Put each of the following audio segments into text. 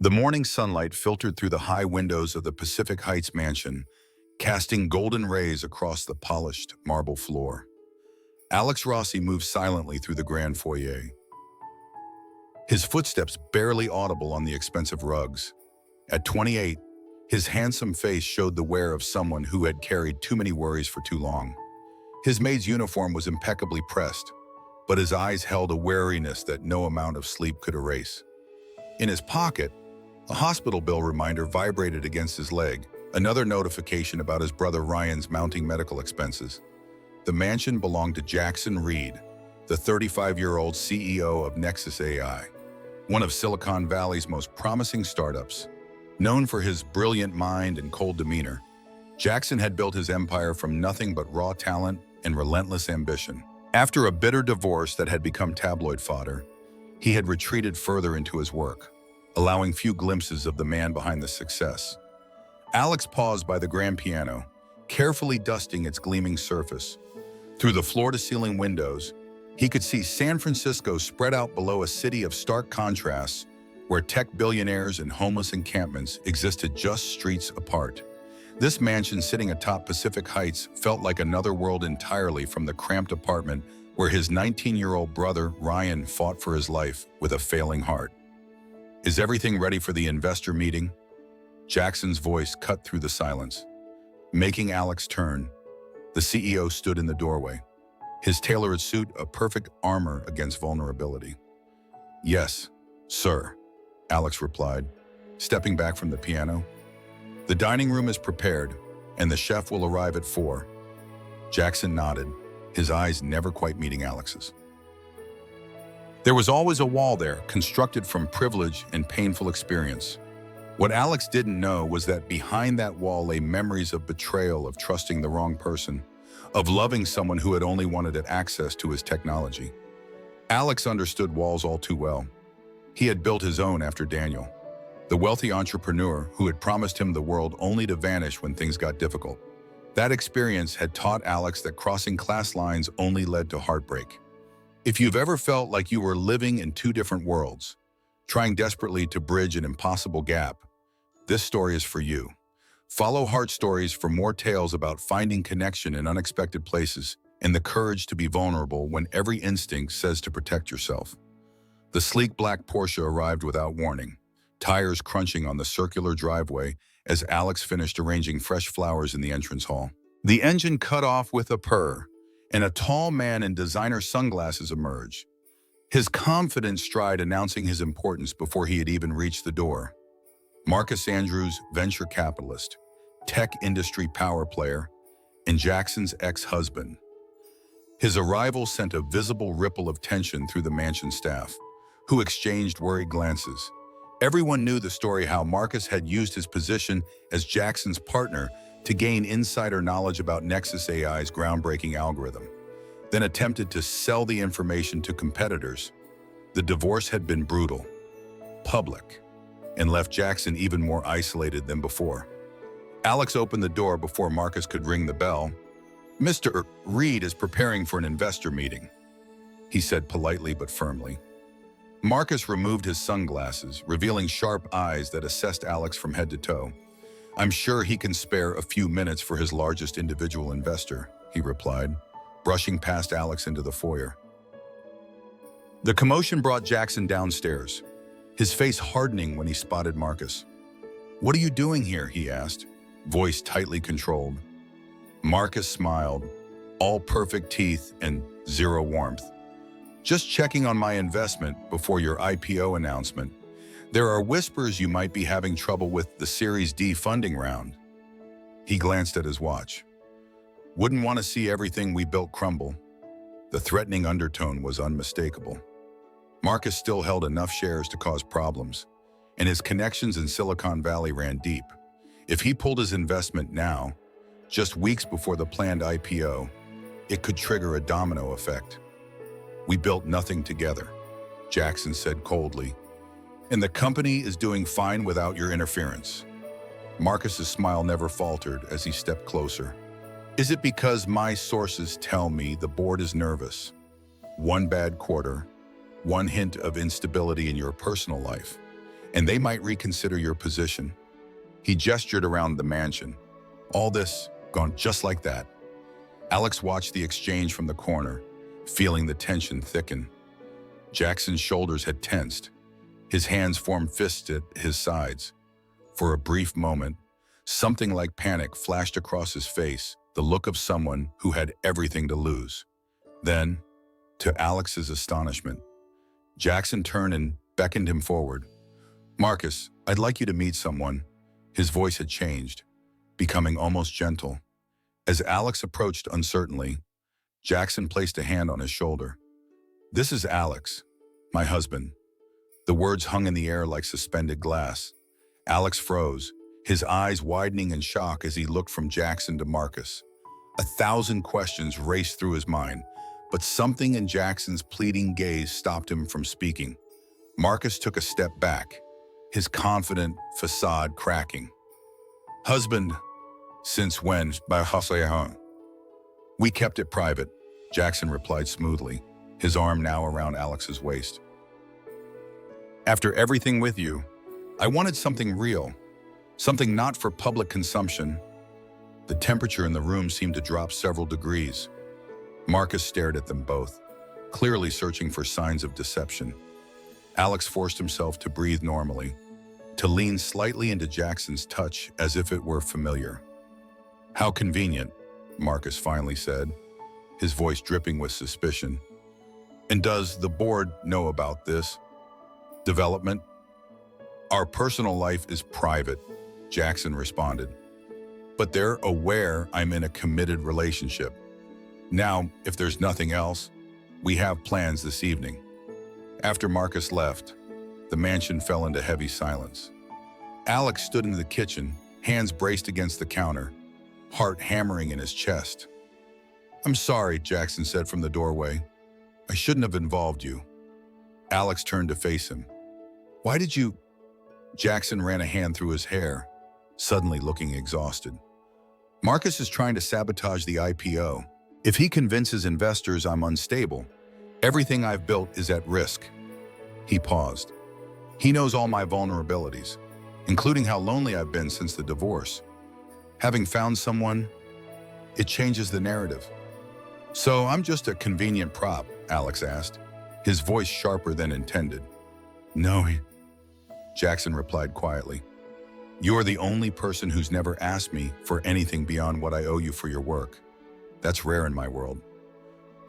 The morning sunlight filtered through the high windows of the Pacific Heights mansion, casting golden rays across the polished marble floor. Alex Rossi moved silently through the grand foyer, his footsteps barely audible on the expensive rugs. At 28, his handsome face showed the wear of someone who had carried too many worries for too long. His maid's uniform was impeccably pressed, but his eyes held a wariness that no amount of sleep could erase. In his pocket, a hospital bill reminder vibrated against his leg, another notification about his brother Ryan's mounting medical expenses. The mansion belonged to Jackson Reed, the 35-year-old CEO of Nexus AI, one of Silicon Valley's most promising startups. Known for his brilliant mind and cold demeanor, Jackson had built his empire from nothing but raw talent and relentless ambition. After a bitter divorce that had become tabloid fodder, he had retreated further into his work, allowing few glimpses of the man behind the success. Alex paused by the grand piano, carefully dusting its gleaming surface. Through the floor-to-ceiling windows, he could see San Francisco spread out below a city of stark contrasts, where tech billionaires and homeless encampments existed just streets apart. This mansion sitting atop Pacific Heights felt like another world entirely from the cramped apartment where his 19-year-old brother Ryan fought for his life with a failing heart. "Is everything ready for the investor meeting?" Jackson's voice cut through the silence. Making Alex turn, the CEO stood in the doorway, his tailored suit a perfect armor against vulnerability. "Yes, sir," Alex replied, stepping back from the piano. "The dining room is prepared, and the chef will arrive at 4. Jackson nodded, his eyes never quite meeting Alex's. There was always a wall there, constructed from privilege and painful experience. What Alex didn't know was that behind that wall lay memories of betrayal, of trusting the wrong person, of loving someone who had only wanted access to his technology. Alex understood walls all too well. He had built his own after Daniel, the wealthy entrepreneur who had promised him the world only to vanish when things got difficult. That experience had taught Alex that crossing class lines only led to heartbreak. If you've ever felt like you were living in two different worlds, trying desperately to bridge an impossible gap, this story is for you. Follow Heart Stories for more tales about finding connection in unexpected places and the courage to be vulnerable when every instinct says to protect yourself. The sleek black Porsche arrived without warning, tires crunching on the circular driveway as Alex finished arranging fresh flowers in the entrance hall. The engine cut off with a purr, and a tall man in designer sunglasses emerged, his confident stride announcing his importance before he had even reached the door. Marcus Andrews, venture capitalist, tech industry power player, and Jackson's ex-husband. His arrival sent a visible ripple of tension through the mansion staff, who exchanged worried glances. Everyone knew the story how Marcus had used his position as Jackson's partner to gain insider knowledge about Nexus AI's groundbreaking algorithm, then attempted to sell the information to competitors. The divorce had been brutal, public, and left Jackson even more isolated than before. Alex opened the door before Marcus could ring the bell. "Mr. Reed is preparing for an investor meeting," he said politely but firmly. Marcus removed his sunglasses, revealing sharp eyes that assessed Alex from head to toe. "I'm sure he can spare a few minutes for his largest individual investor," he replied, brushing past Alex into the foyer. The commotion brought Jackson downstairs, his face hardening when he spotted Marcus. "What are you doing here?" he asked, voice tightly controlled. Marcus smiled, all perfect teeth and zero warmth. "Just checking on my investment before your IPO announcement. There are whispers you might be having trouble with the Series D funding round." He glanced at his watch. "Wouldn't want to see everything we built crumble." The threatening undertone was unmistakable. Marcus still held enough shares to cause problems, and his connections in Silicon Valley ran deep. If he pulled his investment now, just weeks before the planned IPO, it could trigger a domino effect. "We built nothing together," Jackson said coldly, "and the company is doing fine without your interference." Marcus's smile never faltered as he stepped closer. "Is it because my sources tell me the board is nervous? One bad quarter, one hint of instability in your personal life, and they might reconsider your position. He gestured around the mansion. All this gone just like that. Alex watched the exchange from the corner, feeling the tension thicken. Jackson's shoulders had tensed. His hands formed fists at his sides. For a brief moment, something like panic flashed across his face, the look of someone who had everything to lose. Then, to Alex's astonishment, Jackson turned and beckoned him forward. "Marcus, I'd like you to meet someone." His voice had changed, becoming almost gentle. As Alex approached uncertainly, Jackson placed a hand on his shoulder. "This is Alex, my husband." The words hung in the air like suspended glass. Alex froze, his eyes widening in shock as he looked from Jackson to Marcus. 1,000 questions raced through his mind, but something in Jackson's pleading gaze stopped him from speaking. Marcus took a step back, his confident facade cracking. "Husband, since when? We kept it private," Jackson replied smoothly, his arm now around Alex's waist. "After everything with you, I wanted something real, something not for public consumption." The temperature in the room seemed to drop several degrees. Marcus stared at them both, clearly searching for signs of deception. Alex forced himself to breathe normally, to lean slightly into Jackson's touch as if it were familiar. "How convenient," Marcus finally said, his voice dripping with suspicion. "And does the board know about this development?" "Our personal life is private," Jackson responded. "But they're aware I'm in a committed relationship. Now, if there's nothing else, we have plans this evening." After Marcus left, the mansion fell into heavy silence. Alex stood in the kitchen, hands braced against the counter, heart hammering in his chest. "I'm sorry," Jackson said from the doorway. "I shouldn't have involved you." Alex turned to face him. "Why did you—" Jackson ran a hand through his hair, suddenly looking exhausted. "Marcus is trying to sabotage the IPO. If he convinces investors I'm unstable, everything I've built is at risk." He paused. "He knows all my vulnerabilities, including how lonely I've been since the divorce. Having found someone, it changes the narrative." "So I'm just a convenient prop?" Alex asked, his voice sharper than intended. "No," Jackson replied quietly. "You're the only person who's never asked me for anything beyond what I owe you for your work. That's rare in my world."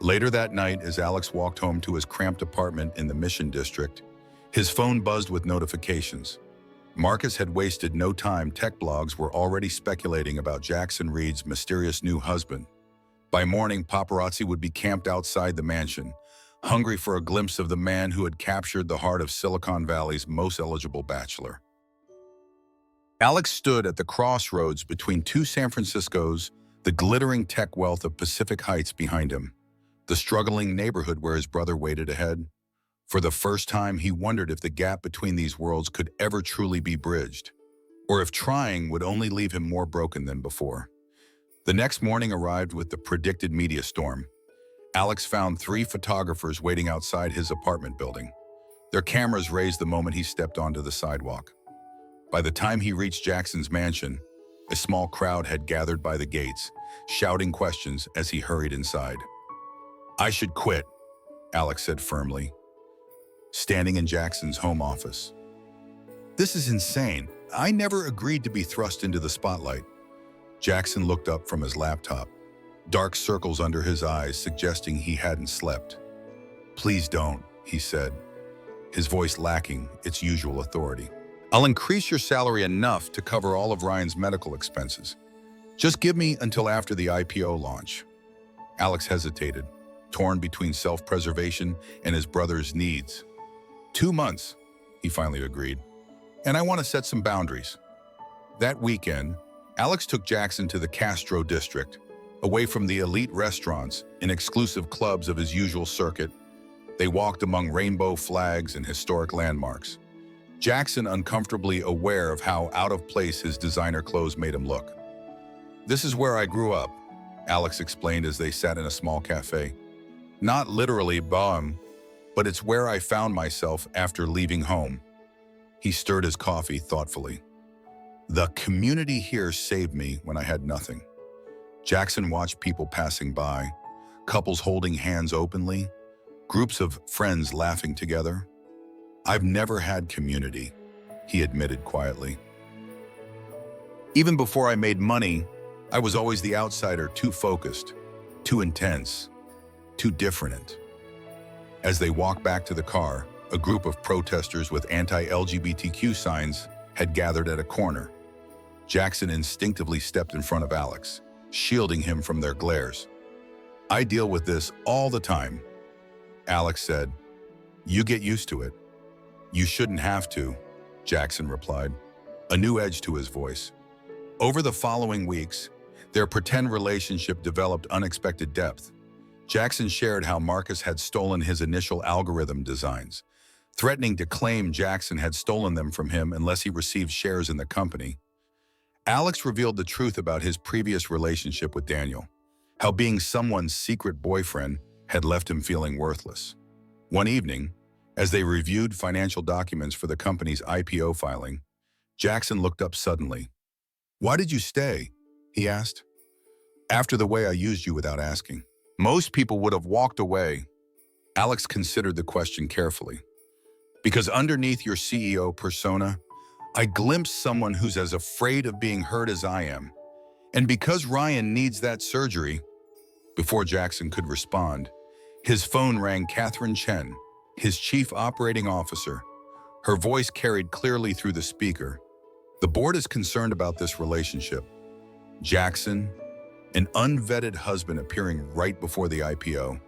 Later that night, as Alex walked home to his cramped apartment in the Mission District, his phone buzzed with notifications. Marcus had wasted no time. Tech blogs were already speculating about Jackson Reed's mysterious new husband. By morning, paparazzi would be camped outside the mansion, hungry for a glimpse of the man who had captured the heart of Silicon Valley's most eligible bachelor. Alex stood at the crossroads between two San Franciscos, the glittering tech wealth of Pacific Heights behind him, the struggling neighborhood where his brother waited ahead. For the first time, he wondered if the gap between these worlds could ever truly be bridged, or if trying would only leave him more broken than before. The next morning arrived with the predicted media storm. Alex found 3 photographers waiting outside his apartment building, their cameras raised the moment he stepped onto the sidewalk. By the time he reached Jackson's mansion, a small crowd had gathered by the gates, shouting questions as he hurried inside. "I should quit," Alex said firmly, standing in Jackson's home office. "This is insane. I never agreed to be thrust into the spotlight." Jackson looked up from his laptop, dark circles under his eyes suggesting he hadn't slept. "Please don't," he said, his voice lacking its usual authority. "I'll increase your salary enough to cover all of Ryan's medical expenses. Just give me until after the IPO launch." Alex hesitated, torn between self-preservation and his brother's needs. 2 months, he finally agreed. "And I want to set some boundaries." That weekend, Alex took Jackson to the Castro district, away from the elite restaurants and exclusive clubs of his usual circuit. They walked among rainbow flags and historic landmarks, Jackson uncomfortably aware of how out of place his designer clothes made him look. "This is where I grew up," Alex explained as they sat in a small cafe. "Not literally, but it's where I found myself after leaving home." He stirred his coffee thoughtfully. The community here saved me when I had nothing. Jackson watched people passing by, couples holding hands openly, groups of friends laughing together. I've never had community, he admitted quietly. Even before I made money, I was always the outsider, too focused, too intense, too different. As they walked back to the car, a group of protesters with anti-LGBTQ signs had gathered at a corner. Jackson instinctively stepped in front of Alex, shielding him from their glares. I deal with this all the time, Alex said. You get used to it. You shouldn't have to, Jackson replied, a new edge to his voice. Over the following weeks, their pretend relationship developed unexpected depth. Jackson shared how Marcus had stolen his initial algorithm designs, threatening to claim Jackson had stolen them from him unless he received shares in the company. Alex revealed the truth about his previous relationship with Daniel, how being someone's secret boyfriend had left him feeling worthless. One evening, as they reviewed financial documents for the company's IPO filing, Jackson looked up suddenly. Why did you stay? He asked. After the way I used you without asking. Most people would have walked away. Alex considered the question carefully. Because underneath your CEO persona, I glimpsed someone who's as afraid of being hurt as I am. And because Ryan needs that surgery, before Jackson could respond, his phone rang. Catherine Chen, his chief operating officer. Her voice carried clearly through the speaker. The board is concerned about this relationship. Jackson, an unvetted husband appearing right before the IPO.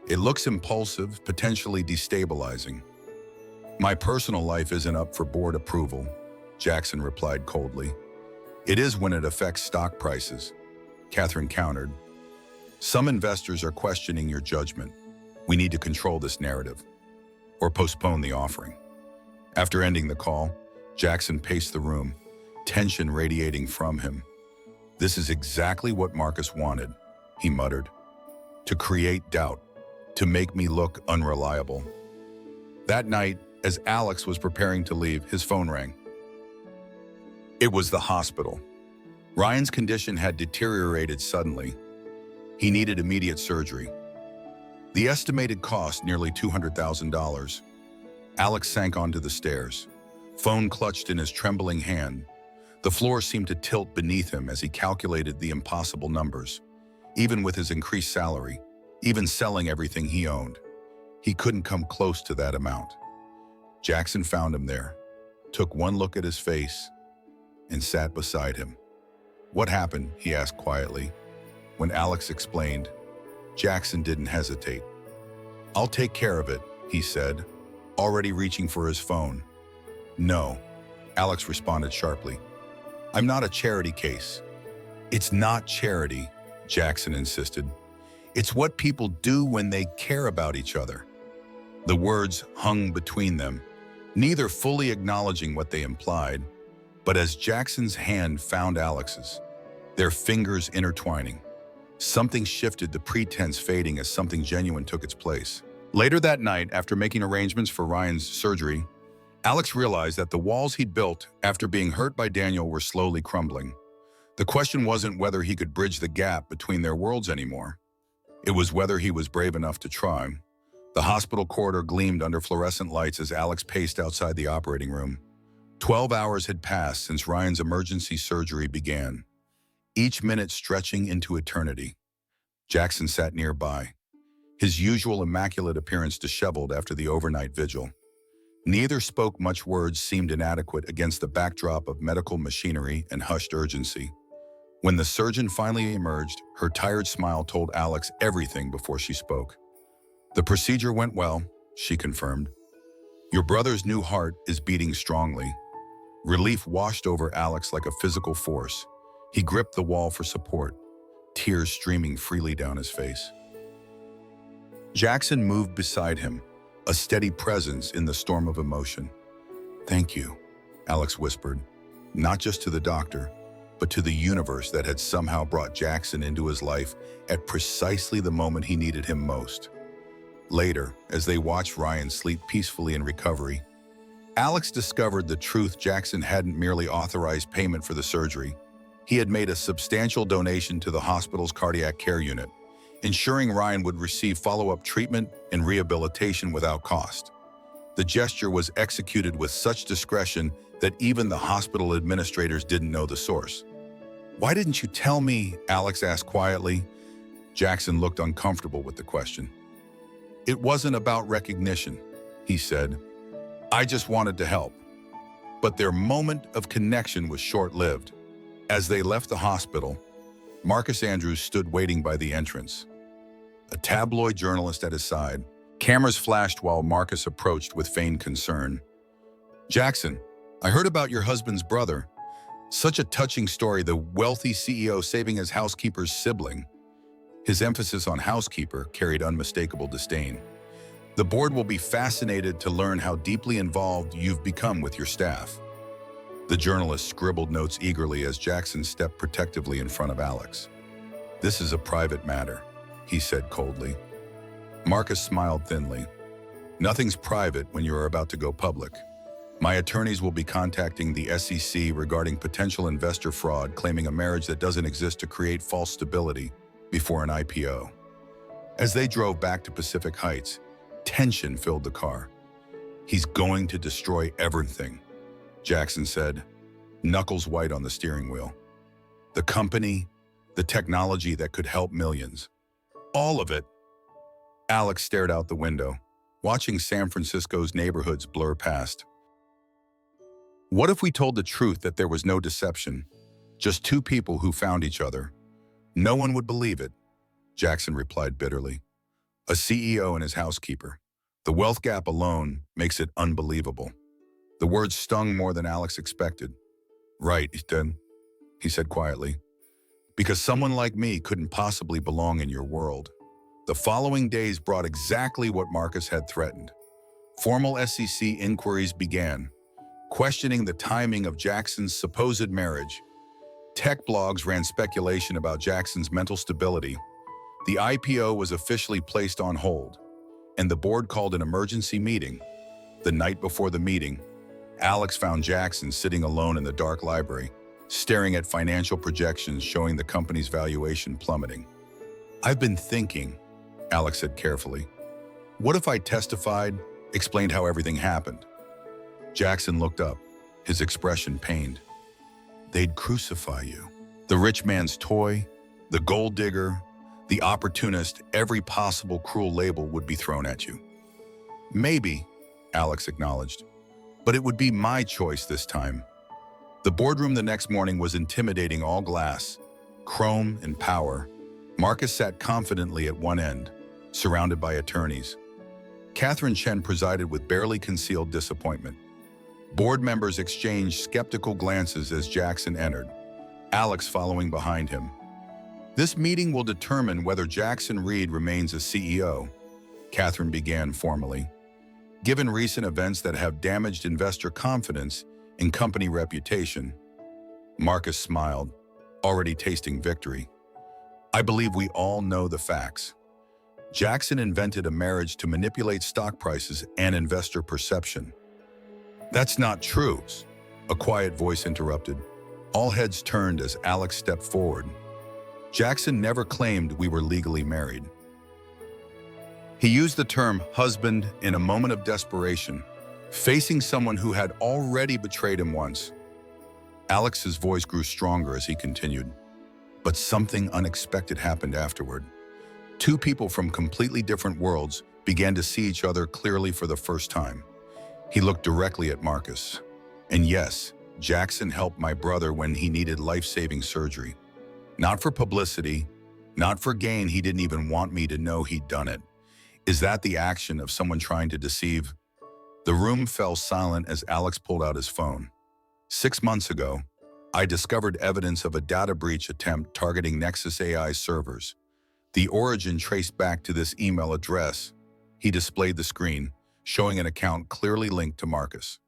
It looks impulsive, potentially destabilizing. My personal life isn't up for board approval, Jackson replied coldly. It is when it affects stock prices, Catherine countered. Some investors are questioning your judgment. We need to control this narrative, or postpone the offering. After ending the call, Jackson paced the room, tension radiating from him. This is exactly what Marcus wanted, he muttered. To create doubt, to make me look unreliable. That night, as Alex was preparing to leave, his phone rang. It was the hospital. Ryan's condition had deteriorated suddenly. He needed immediate surgery. The estimated cost, nearly $200,000. Alex sank onto the stairs, phone clutched in his trembling hand. The floor seemed to tilt beneath him as he calculated the impossible numbers. Even with his increased salary, even selling everything he owned, he couldn't come close to that amount. Jackson found him there, took one look at his face, and sat beside him. What happened? He asked quietly. When Alex explained, Jackson didn't hesitate. I'll take care of it, he said, already reaching for his phone. No, Alex responded sharply. I'm not a charity case. It's not charity, Jackson insisted. It's what people do when they care about each other. The words hung between them, neither fully acknowledging what they implied, but as Jackson's hand found Alex's, their fingers intertwining, something shifted, the pretense fading as something genuine took its place. Later that night, after making arrangements for Ryan's surgery, Alex realized that the walls he'd built after being hurt by Daniel were slowly crumbling. The question wasn't whether he could bridge the gap between their worlds anymore. It was whether he was brave enough to try. The hospital corridor gleamed under fluorescent lights as Alex paced outside the operating room. 12 hours had passed since Ryan's emergency surgery began, each minute stretching into eternity. Jackson sat nearby, his usual immaculate appearance disheveled after the overnight vigil. Neither spoke much. Words seemed inadequate against the backdrop of medical machinery and hushed urgency. When the surgeon finally emerged, her tired smile told Alex everything before she spoke. The procedure went well, she confirmed. Your brother's new heart is beating strongly. Relief washed over Alex like a physical force. He gripped the wall for support, tears streaming freely down his face. Jackson moved beside him, a steady presence in the storm of emotion. Thank you, Alex whispered, not just to the doctor, but to the universe that had somehow brought Jackson into his life at precisely the moment he needed him most. Later, as they watched Ryan sleep peacefully in recovery, Alex discovered the truth. Jackson hadn't merely authorized payment for the surgery. He had made a substantial donation to the hospital's cardiac care unit, ensuring Ryan would receive follow-up treatment and rehabilitation without cost. The gesture was executed with such discretion that even the hospital administrators didn't know the source. "Why didn't you tell me?" Alex asked quietly. Jackson looked uncomfortable with the question. "It wasn't about recognition," he said. "I just wanted to help." But their moment of connection was short-lived. As they left the hospital, Marcus Andrews stood waiting by the entrance, a tabloid journalist at his side. Cameras flashed while Marcus approached with feigned concern. "Jackson, I heard about your husband's brother. Such a touching story, the wealthy CEO saving his housekeeper's sibling." His emphasis on housekeeper carried unmistakable disdain. "The board will be fascinated to learn how deeply involved you've become with your staff." The journalist scribbled notes eagerly as Jackson stepped protectively in front of Alex. "This is a private matter," he said coldly. Marcus smiled thinly. "Nothing's private when you are about to go public. My attorneys will be contacting the SEC regarding potential investor fraud, claiming a marriage that doesn't exist to create false stability before an IPO." As they drove back to Pacific Heights, tension filled the car. "He's going to destroy everything," Jackson said, knuckles white on the steering wheel. "The company, the technology that could help millions. All of it." Alex stared out the window, watching San Francisco's neighborhoods blur past. "What if we told the truth, that there was no deception, just two people who found each other? No one would believe it," Jackson replied bitterly. "A CEO and his housekeeper. The wealth gap alone makes it unbelievable." The words stung more than Alex expected. "Right, then," he said quietly. "Because someone like me couldn't possibly belong in your world." The following days brought exactly what Marcus had threatened. Formal SEC inquiries began, questioning the timing of Jackson's supposed marriage. Tech blogs ran speculation about Jackson's mental stability. The IPO was officially placed on hold, and the board called an emergency meeting. The night before the meeting, Alex found Jackson sitting alone in the dark library, staring at financial projections showing the company's valuation plummeting. "I've been thinking," Alex said carefully. "What if I testified, explained how everything happened?" Jackson looked up, his expression pained. "They'd crucify you. The rich man's toy, the gold digger, the opportunist, every possible cruel label would be thrown at you." "Maybe," Alex acknowledged, "but it would be my choice this time." The boardroom the next morning was intimidating, all glass, chrome, and power. Marcus sat confidently at one end, surrounded by attorneys. Catherine Chen presided with barely concealed disappointment. Board members exchanged skeptical glances as Jackson entered, Alex following behind him. "This meeting will determine whether Jackson Reed remains a CEO," Catherine began formally. "Given recent events that have damaged investor confidence and company reputation." Marcus smiled, already tasting victory. "I believe we all know the facts. Jackson invented a marriage to manipulate stock prices and investor perception." "That's not true," a quiet voice interrupted. All heads turned as Alex stepped forward. "Jackson never claimed we were legally married. He used the term husband in a moment of desperation, facing someone who had already betrayed him once." Alex's voice grew stronger as he continued. "But something unexpected happened afterward. Two people from completely different worlds began to see each other clearly for the first time." He looked directly at Marcus. "And yes, Jackson helped my brother when he needed life-saving surgery. Not for publicity, not for gain. He didn't even want me to know he'd done it. Is that the action of someone trying to deceive?" The room fell silent as Alex pulled out his phone. 6 months ago, I discovered evidence of a data breach attempt targeting Nexus AI servers. The origin traced back to this email address. He displayed the screen, showing an account clearly linked to Marcus.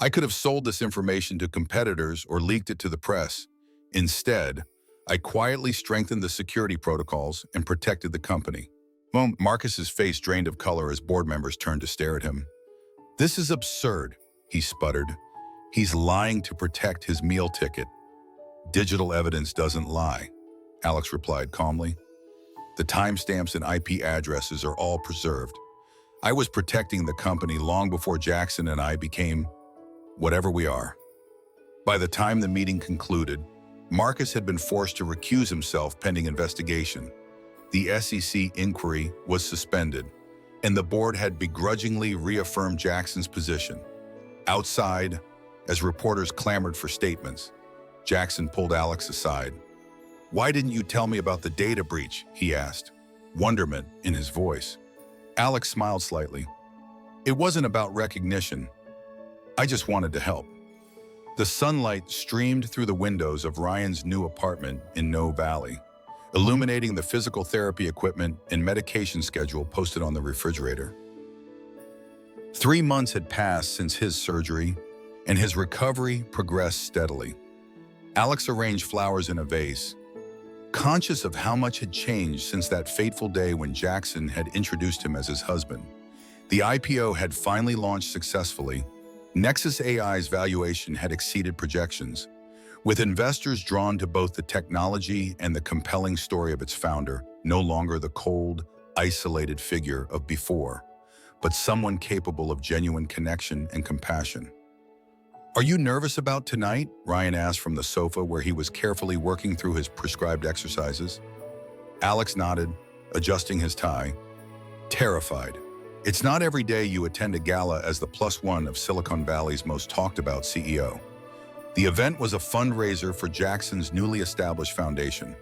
"I could have sold this information to competitors or leaked it to the press. Instead, I quietly strengthened the security protocols and protected the company." Marcus's face drained of color as board members turned to stare at him. "This is absurd," he sputtered. He's lying to protect his meal ticket. Digital evidence doesn't lie, Alex replied calmly. The timestamps and IP addresses are all preserved. I was protecting the company long before Jackson and I became whatever we are. By the time the meeting concluded, Marcus had been forced to recuse himself pending investigation. The SEC inquiry was suspended, and the board had begrudgingly reaffirmed Jackson's position. Outside, as reporters clamored for statements, Jackson pulled Alex aside. "Why didn't you tell me about the data breach?" he asked, wonderment in his voice. Alex smiled slightly. "It wasn't about recognition. I just wanted to help." The sunlight streamed through the windows of Ryan's new apartment in No Valley, illuminating the physical therapy equipment and medication schedule posted on the refrigerator. 3 months had passed since his surgery, and his recovery progressed steadily. Alex arranged flowers in a vase, conscious of how much had changed since that fateful day when Jackson had introduced him as his husband. The IPO had finally launched successfully. Nexus AI's valuation had exceeded projections, with investors drawn to both the technology and the compelling story of its founder, no longer the cold, isolated figure of before, but someone capable of genuine connection and compassion. "Are you nervous about tonight?" Ryan asked from the sofa where he was carefully working through his prescribed exercises. Alex nodded, adjusting his tie. "Terrified. It's not every day you attend a gala as the +1 of Silicon Valley's most talked-about CEO. The event was a fundraiser for Jackson's newly established foundation,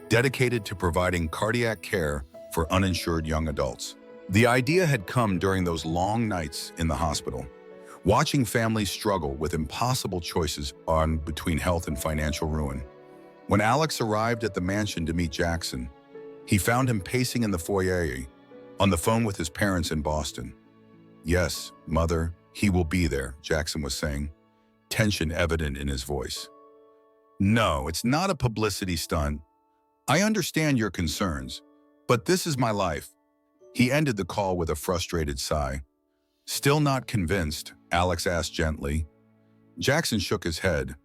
dedicated to providing cardiac care for uninsured young adults. The idea had come during those long nights in the hospital, watching families struggle with impossible choices between health and financial ruin. When Alex arrived at the mansion to meet Jackson, he found him pacing in the foyer, on the phone with his parents in Boston. "Yes, Mother, he will be there," Jackson was saying, tension evident in his voice. "No, it's not a publicity stunt. I understand your concerns, but this is my life." He ended the call with a frustrated sigh. "Still not convinced?" Alex asked gently. Jackson shook his head.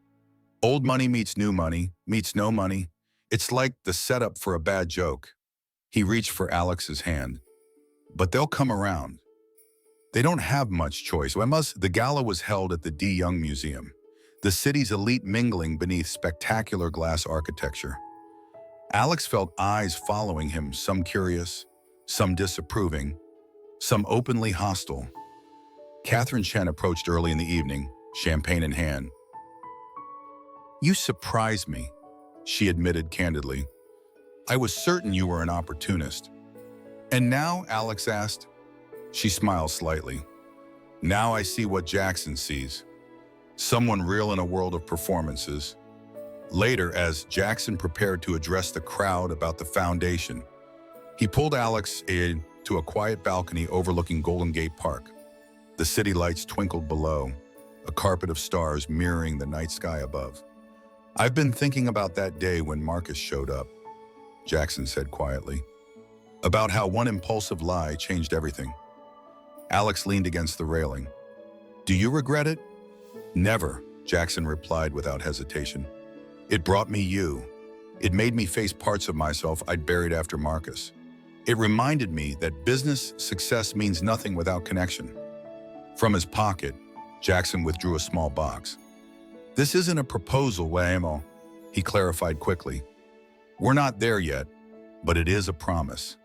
"Old money meets new money, meets no money. It's like the setup for a bad joke." He reached for Alex's hand. "But they'll come around. They don't have much choice." The gala was held at the D. Young Museum, the city's elite mingling beneath spectacular glass architecture. Alex felt eyes following him, some curious, some disapproving, some openly hostile. Catherine Chen approached early in the evening, champagne in hand. "You surprised me," she admitted candidly. "I was certain you were an opportunist." "And now?" Alex asked. She smiled slightly. "Now I see what Jackson sees. Someone real in a world of performances." Later, as Jackson prepared to address the crowd about the foundation, he pulled Alex to a quiet balcony overlooking Golden Gate Park. The city lights twinkled below, a carpet of stars mirroring the night sky above. "I've been thinking about that day when Marcus showed up," Jackson said quietly, "about how one impulsive lie changed everything." Alex leaned against the railing. "Do you regret it?" "Never," Jackson replied without hesitation. "It brought me you. It made me face parts of myself I'd buried after Marcus. It reminded me that business success means nothing without connection." From his pocket, Jackson withdrew a small box. "This isn't a proposal, Waymo," he clarified quickly. "We're not there yet, but it is a promise."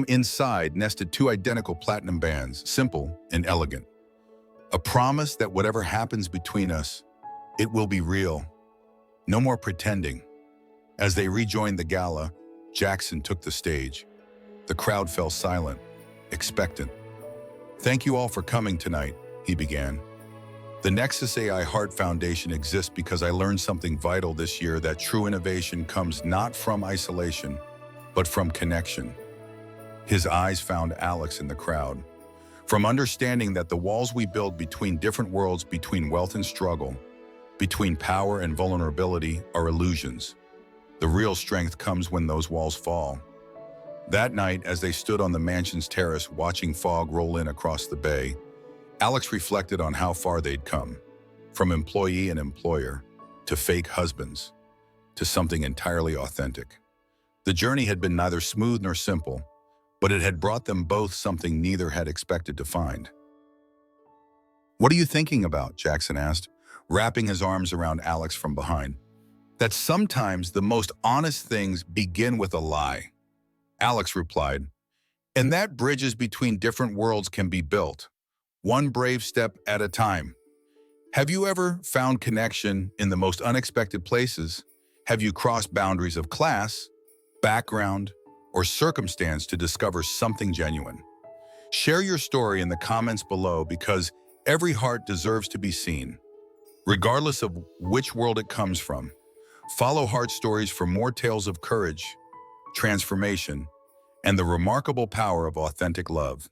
Inside nested 2 identical platinum bands, simple and elegant. A promise that whatever happens between us, it will be real. No more pretending. As they rejoined the gala, Jackson took the stage. The crowd fell silent, expectant. "Thank you all for coming tonight," he began. "The Nexus AI Heart Foundation exists because I learned something vital this year, that true innovation comes not from isolation, but from connection." His eyes found Alex in the crowd. "From understanding that the walls we build between different worlds, between wealth and struggle, between power and vulnerability, are illusions. The real strength comes when those walls fall." That night, as they stood on the mansion's terrace watching fog roll in across the bay, Alex reflected on how far they'd come, from employee and employer, to fake husbands, to something entirely authentic. The journey had been neither smooth nor simple, but it had brought them both something neither had expected to find. "What are you thinking about?" Jackson asked, wrapping his arms around Alex from behind. "That sometimes the most honest things begin with a lie," Alex replied, "and that bridges between different worlds can be built, one brave step at a time. Have you ever found connection in the most unexpected places? Have you crossed boundaries of class, background, or circumstance to discover something genuine? Share your story in the comments below because every heart deserves to be seen, regardless of which world it comes from. Follow Heart Stories for more tales of courage, transformation, and the remarkable power of authentic love.